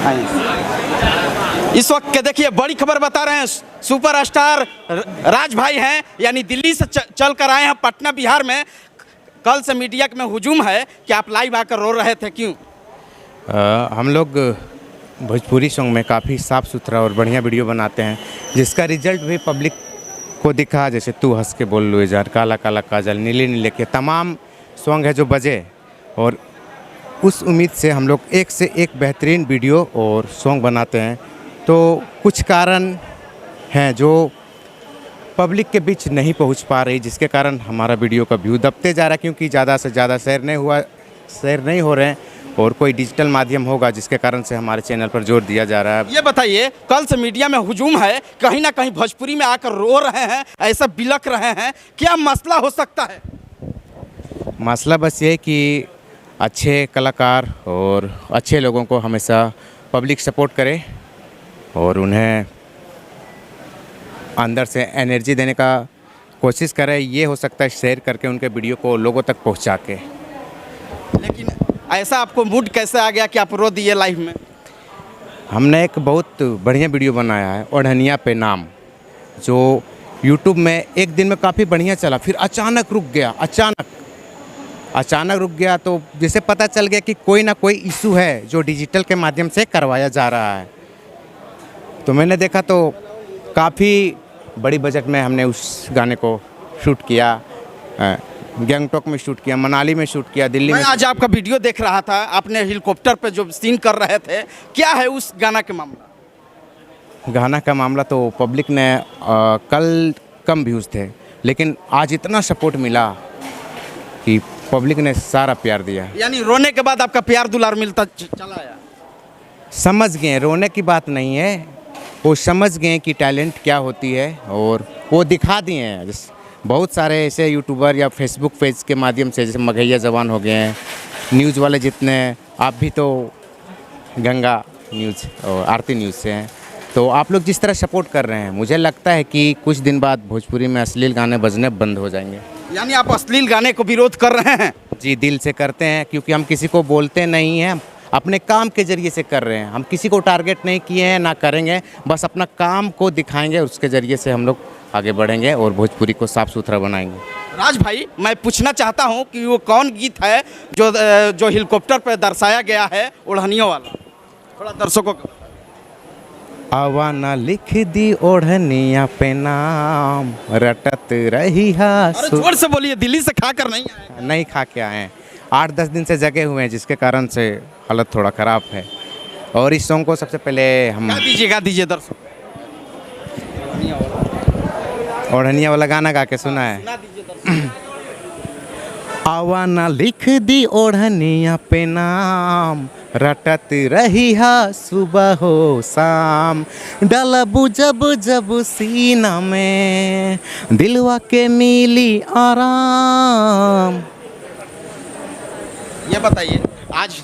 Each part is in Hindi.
इस वक्त के देखिए बड़ी खबर बता रहे हैं, सुपरस्टार राज भाई हैं, यानी दिल्ली से चल कर आए हैं पटना बिहार में। कल से मीडिया में हुजूम है कि आप लाइव आकर रो रहे थे, क्यों? हम लोग भोजपुरी सॉन्ग में काफ़ी साफ़ सुथरा और बढ़िया वीडियो बनाते हैं, जिसका रिजल्ट भी पब्लिक को दिखा। जैसे तू हंस के बोल लो यार, काला काला काजल, नीले नीले के तमाम सॉन्ग है जो बजे, और उस उम्मीद से हम लोग एक से एक बेहतरीन वीडियो और सॉन्ग बनाते हैं। तो कुछ कारण हैं जो पब्लिक के बीच नहीं पहुंच पा रही, जिसके कारण हमारा वीडियो का व्यू दबते जा रहा है, क्योंकि ज़्यादा से ज़्यादा शेयर नहीं हो रहे हैं, और कोई डिजिटल माध्यम होगा जिसके कारण से हमारे चैनल पर जोर दिया जा रहा है। ये बताइए, कल से मीडिया में हुजूम है, कहीं ना कहीं भोजपुरी में आकर रो रहे हैं, ऐसा बिलख रहे हैं, क्या मसला हो सकता है? मसला बस ये कि अच्छे कलाकार और अच्छे लोगों को हमेशा पब्लिक सपोर्ट करे और उन्हें अंदर से एनर्जी देने का कोशिश करे। ये हो सकता है शेयर करके उनके वीडियो को लोगों तक पहुंचा के। लेकिन ऐसा आपको मूड कैसे आ गया कि आप रो दिए लाइव में? हमने एक बहुत बढ़िया वीडियो बनाया है, ओढ़निया पे नाम, जो यूट्यूब में एक दिन में काफ़ी बढ़िया चला, फिर अचानक रुक गया। अचानक रुक गया तो जैसे पता चल गया कि कोई ना कोई इशू है जो डिजिटल के माध्यम से करवाया जा रहा है। तो मैंने देखा तो काफ़ी बड़ी बजट में हमने उस गाने को शूट किया, गैंगटॉक में शूट किया, मनाली में शूट किया, दिल्ली में। आज आपका वीडियो देख रहा था, आपने हेलीकॉप्टर पे जो सीन कर रहे थे, क्या है उस गाना के मामला? गाना का मामला तो पब्लिक ने कल कम व्यूज़ थे, लेकिन आज इतना सपोर्ट मिला कि पब्लिक ने सारा प्यार दिया। यानी रोने के बाद आपका प्यार दुलार मिलता चला आया। समझ गए, रोने की बात नहीं है, वो समझ गए कि टैलेंट क्या होती है, और वो दिखा दिए हैं। जैसे बहुत सारे ऐसे यूट्यूबर या फेसबुक पेज के माध्यम से, जैसे मघैया जवान हो गए हैं, न्यूज़ वाले जितने, आप भी तो गंगा न्यूज़ और आरती न्यूज़ से हैं, तो आप लोग जिस तरह सपोर्ट कर रहे हैं, मुझे लगता है कि कुछ दिन बाद भोजपुरी में अश्लील गाने बजने बंद हो जाएंगे। यानी आप अश्लील गाने को विरोध कर रहे हैं? जी, दिल से करते हैं, क्योंकि हम किसी को बोलते नहीं हैं, अपने काम के ज़रिए से कर रहे हैं। हम किसी को टारगेट नहीं किए हैं, ना करेंगे, बस अपना काम को दिखाएंगे, उसके ज़रिए से हम लोग आगे बढ़ेंगे और भोजपुरी को साफ़ सुथरा बनाएंगे। राज भाई, मैं पूछना चाहता हूं कि वो कौन गीत है जो हेलीकॉप्टर पर दर्शाया गया है, ओढ़नियों वाला? थोड़ा दर्शकों को। आवाना लिख दी ओढ़निया पे नाम, रटत रही हा। अरे जोर से बोलिए, दिल्ली से खाकर नहीं आए? नहीं खा के आए हैं, 8-10 दिन से जगे हुए हैं, जिसके कारण से हालत थोड़ा ख़राब है। और इस सॉन्ग को सबसे पहले हम गा दीजिए दर्शक। ओढ़निया वाला गाना गा के सुना है। आवाना लिख दी ओढ़निया पे नाम, रटत रही हा सुबह हो शाम, डलबू जब जब सीना में, दिलवा के मिली आराम। ये बताइए, आज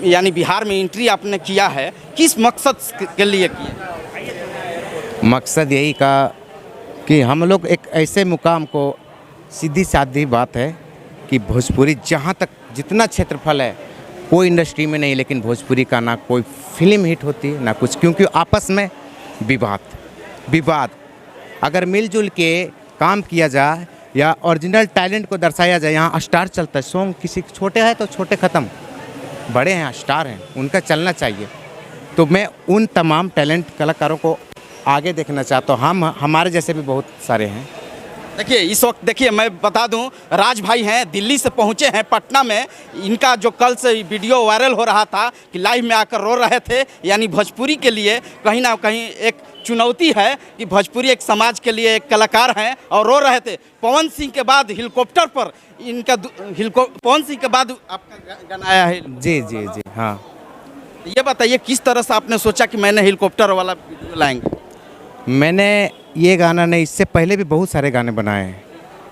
यानी बिहार में एंट्री आपने किया है, किस मकसद के लिए किया? मकसद यही का कि हम लोग एक ऐसे मुकाम को, सीधी सादी बात है कि भोजपुरी जहाँ तक जितना क्षेत्रफल है, कोई इंडस्ट्री में नहीं, लेकिन भोजपुरी का ना कोई फिल्म हिट होती ना कुछ, क्योंकि आपस में विवाद अगर मिलजुल के काम किया जाए या ओरिजिनल टैलेंट को दर्शाया जाए, यहाँ स्टार चलता है। सॉन्ग किसी छोटे है तो छोटे ख़त्म, बड़े हैं स्टार हैं, उनका चलना चाहिए। तो मैं उन तमाम टैलेंट कलाकारों को आगे देखना चाहता हूँ। हमारे जैसे भी बहुत सारे हैं। देखिए, इस वक्त देखिए, मैं बता दूं, राज भाई हैं, दिल्ली से पहुंचे हैं पटना में। इनका जो कल से वीडियो वायरल हो रहा था कि लाइव में आकर रो रहे थे, यानी भोजपुरी के लिए कहीं ना कहीं एक चुनौती है कि भोजपुरी एक समाज के लिए एक कलाकार हैं और रो रहे थे। पवन सिंह के बाद हेलीकॉप्टर पर इनका पवन सिंह के बाद आपका गाना आया है। जी जी जी हाँ। ये बताइए, किस तरह से आपने सोचा कि मैंने हेलीकॉप्टर वाला वीडियो लाएंगे? मैंने ये गाना नहीं, इससे पहले भी बहुत सारे गाने बनाए हैं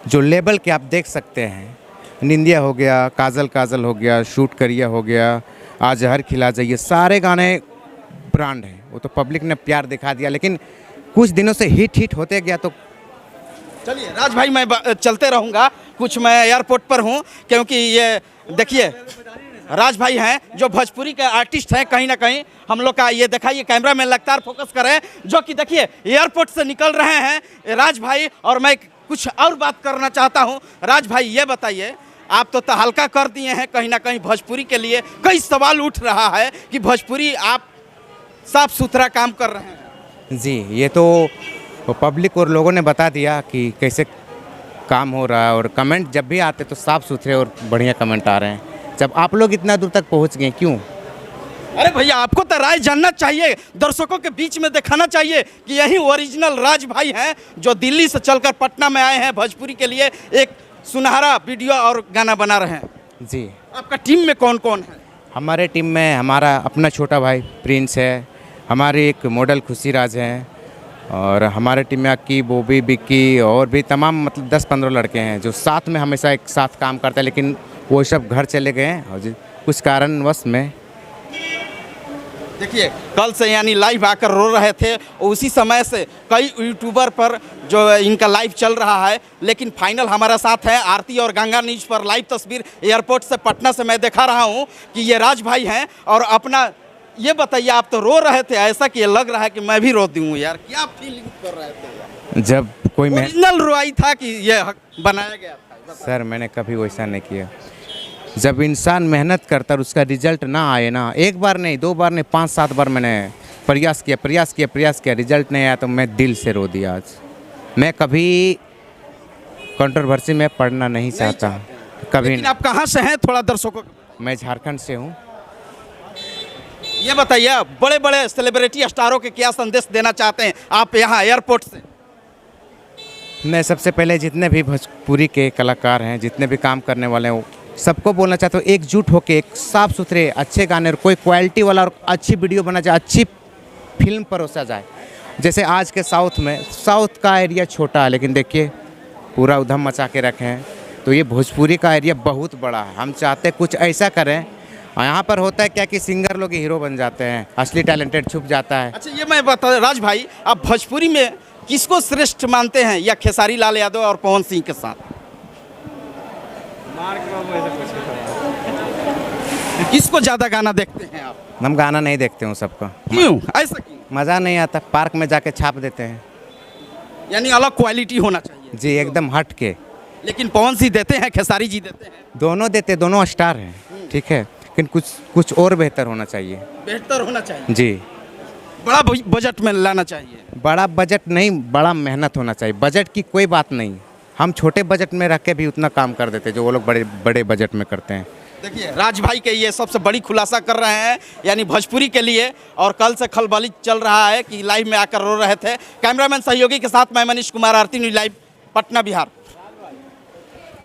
जो लेवल के आप देख सकते हैं। निंदिया हो गया, काजल काजल हो गया, शूट करिया हो गया, आज हर खिला जाइए, सारे गाने ब्रांड हैं। वो तो पब्लिक ने प्यार दिखा दिया, लेकिन कुछ दिनों से हिट होते गया। तो चलिए राज भाई, मैं चलते रहूँगा, कुछ मैं एयरपोर्ट पर हूँ, क्योंकि ये देखिए राज भाई हैं जो भोजपुरी के आर्टिस्ट हैं, कहीं ना कहीं हम लोग का ये दिखाइए, कैमरा में लगातार फोकस करें, जो कि देखिए एयरपोर्ट से निकल रहे हैं राज भाई। और मैं कुछ और बात करना चाहता हूं। राज भाई ये बताइए, आप तो तहलका कर दिए हैं कहीं ना कहीं भोजपुरी के लिए, कई सवाल उठ रहा है कि भोजपुरी आप साफ सुथरा काम कर रहे हैं। जी, ये तो पब्लिक और लोगों ने बता दिया कि कैसे काम हो रहा है, और कमेंट जब भी आते तो साफ़ सुथरे और बढ़िया कमेंट आ रहे हैं। जब आप लोग इतना दूर तक पहुंच गए, क्यों? अरे भैया, आपको तो राय जानना चाहिए, दर्शकों के बीच में दिखाना चाहिए कि यही ओरिजिनल राज भाई हैं जो दिल्ली से चलकर पटना में आए हैं भोजपुरी के लिए एक सुनहरा वीडियो और गाना बना रहे हैं। जी, आपका टीम में कौन कौन है? हमारे टीम में हमारा अपना छोटा भाई प्रिंस है, हमारे एक मॉडल खुशी राज हैं, और हमारे टीम में अक्की, बॉबी, बिक्की और भी तमाम मतलब 10-15 लड़के हैं जो साथ में हमेशा एक साथ काम करते हैं, लेकिन वो सब घर चले गए हैं और कुछ कारणवश में। देखिए, कल से यानी लाइव आकर रो रहे थे, उसी समय से कई यूट्यूबर पर जो इनका लाइव चल रहा है, लेकिन फाइनल हमारा साथ है आरती और गंगा न्यूज़ पर लाइव तस्वीर एयरपोर्ट से पटना से मैं दिखा रहा हूँ कि ये राज भाई हैं। और अपना ये बताइए, आप तो रो रहे थे, ऐसा कि लग रहा है कि मैं भी रो दूँ यार, क्या फीलिंग कर रहे थे? जब कोई ओरिजिनल रोई था कि ये बनाया गया था? सर, मैंने कभी वैसा नहीं किया। जब इंसान मेहनत करता और उसका रिजल्ट ना आए ना, एक बार नहीं, 2 बार नहीं, 5-7 बार मैंने प्रयास किया, रिजल्ट नहीं आया तो मैं दिल से रो दिया। आज मैं कभी कंट्रोवर्सी में पढ़ना नहीं चाहता, कभी लेकिन आप कहाँ से हैं, थोड़ा दर्शकों को? मैं झारखंड से हूँ। ये बताइए, बड़े बड़े सेलिब्रिटी स्टारों के क्या संदेश देना चाहते हैं आप यहाँ एयरपोर्ट से? मैं सबसे पहले जितने भी भोजपुरी के कलाकार हैं, जितने भी काम करने वाले हैं, सबको बोलना चाहता हूँ, एकजुट होकर एक साफ़ सुथरे अच्छे गाने और कोई क्वालिटी वाला और अच्छी वीडियो बना जाए, अच्छी फिल्म परोसा जाए। जैसे आज के साउथ का एरिया छोटा है, लेकिन देखिए पूरा उधम मचा के रखे हैं। तो ये भोजपुरी का एरिया बहुत बड़ा है, हम चाहते कुछ ऐसा करें। और यहाँ पर होता है क्या कि सिंगर लोग हीरो बन जाते हैं, असली टैलेंटेड छुप जाता है। अच्छा, ये मैं बता, राज भाई आप भोजपुरी में किसको श्रेष्ठ मानते हैं, या खेसारी लाल यादव और पवन सिंह के साथ? किसको ज़्यादा गाना देखते हैं आप? हम गाना नहीं देखते हूँ सबका। क्यों, ऐसा क्यों? मज़ा नहीं आता, पार्क में जाके छाप देते हैं। यानी अलग क्वालिटी होना चाहिए। जी, एकदम हट के। लेकिन पवन सिंह देते हैं, खेसारी जी देते हैं, दोनों देते, दोनों स्टार हैं, ठीक है, लेकिन कुछ और बेहतर होना चाहिए। बेहतर होना चाहिए जी, बड़ा बजट में लाना चाहिए। बड़ा बजट नहीं, बड़ा मेहनत होना चाहिए। बजट की कोई बात नहीं, हम छोटे बजट में रख के भी उतना काम कर देते जो वो लोग बड़े बड़े बजट में करते हैं। देखिए, राज भाई के ये सबसे बड़ी खुलासा कर रहे हैं यानी भोजपुरी के लिए, और कल से खलबली चल रहा है कि लाइव में आकर रो रहे थे। कैमरामैन सहयोगी के साथ मैं मनीष कुमार, आरती न्यूज़ लाइव, पटना, बिहार।